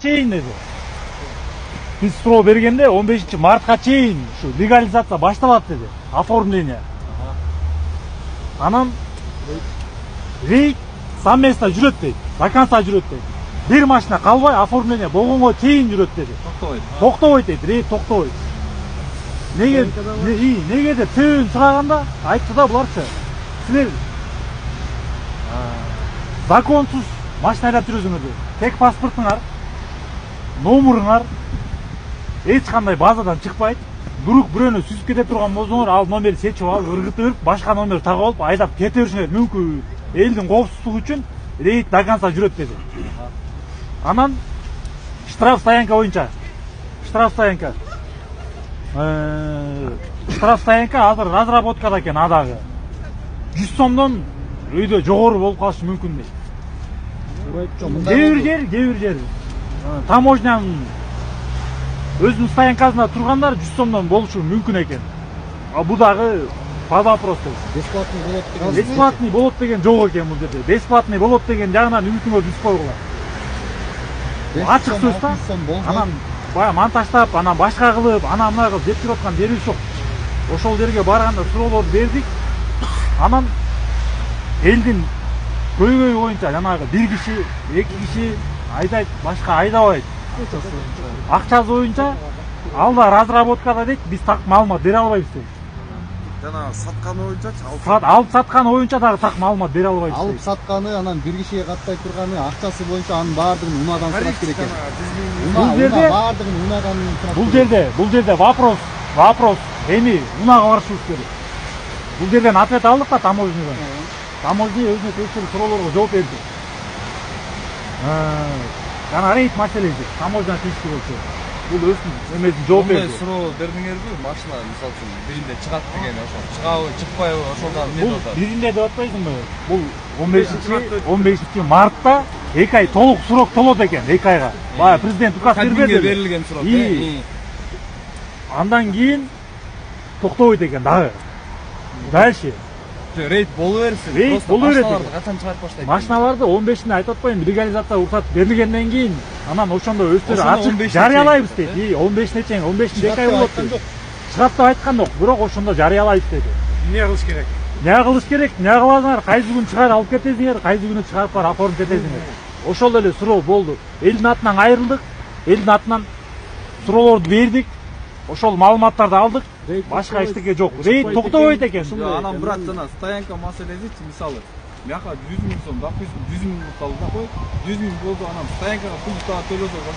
чейин деди. Биз суроо бергенде 15-мартка чейин ушу легализация башталат деди. Оформление. Анан рейд совместно жүрөт дейт. До конца жүрөт дейт. Бир машина калбай оформление болгонго чейин жүрөт деди. Токтобойт дейт, рейд токтобойт. Неге деп себебин сураганда айтты да буларчы. Силер законсуз машина айдап жүрөсүңөр дейт. Тек паспортуңар, номуруңар эч кандай базадан чыкпайт. Бирок бирөөнү сүзүп кете турган болсоңор, ал номер сечип алып, ыргытып берип, башка номер тагып алып, айдап кете беришиңер мүмкүн. Элдин коопсуздугу үчүн рейд до конца жүрөт деди. Анан штраф стоянка боюнча. Штраф стоянка азыр разработкада экен адагы. 100 сомдон өйдө жогору болуп калышы мүмкүн дейт. Кээ бир жер таможнянын өзүнүн стоянкасында тургандар 100 сомдон болушу мүмкүн экен. А бул дагы под вопрос. Бесплатный болот деген жок экен бул жерде. Бесплатный болот деген жагынан үмүтүңөрдү үзүп койгула. Ачык сөз да. Анан бая монтаждап, анан башка кылып, анан мына кылып деп жүрүп аткан жерибиз жок. Ошол жерге барганда суроолорду бердик. Анан элдин көйгөйү боюнча жанагы бир киши, эки киши айдайт, башка айдабайт. Акчасы боюнча алда разработкада дейт, биз так маалымат бере албайбыз дейт. Жана сатканы боюнчачы, алып сатканы боюнча дагы так маалымат бере албайбыз. Алып сатканы, анан бир кишиге каттай турганы, акчасы боюнча анын баардыгын унадан сурап керек экен. Баардыгын унадан сурап. Бул жерде вопрос эми унага барышыбыз керек. Бул жерден ответ алдык да таможнядан. Таможня өзүнө тиешелүү суроолорго жооп берди. Жана рейд маселеси таможня тийиштүү болчу. Бул өзүнүн эмесин жооп берди. Ондай суроо бердиңерби? Машина мисалы үчүн биринде чыгат деген, ошо чыгабы, чыкпайбы, ошолдан эмне деп атат? Биринде деп атпайсыңбы? Бул 15-мартта 2 ай толук срок толот экен, 2 айга. Бая президент указ бербеди. Берилген срок. Андан кийин токтобойт экен дагы. Дальше Рейд болу берсин. Рейд болу берет. Машиналарды качан чыгарып баштайт? Машиналарды 15-inde айтып атпайбы, легализация уруксат берилгенден кийин анан ошондо өздөрү ачык жарыялайбыз дейт. 15-ine чейин, 15-inde 2 ай болот дейт. Чыгат деп айткан жок, бирок ошондо жарыялайбыз деди. Эмне кылыш керек? Эмне кылыш керек? Эмне кыласыңар? Кайсы күн чыгарып алып кетесиңер, кайсы күнү чыгарып барып оформуп кетесиңер. Ошол эле суроо болду. Элдин атынан айрылдык, элдин атынан суроолорду бердик. Ошол маалыматтарды алдык. Башка эчтеке жок. Рейд токтобойт экен. Анан брат жана стоянка маселесичи, мисалы мияка 100 000 сом, 100 000 калды да кой. 100 000 болду, анан стоянкага пул дагы төлөсө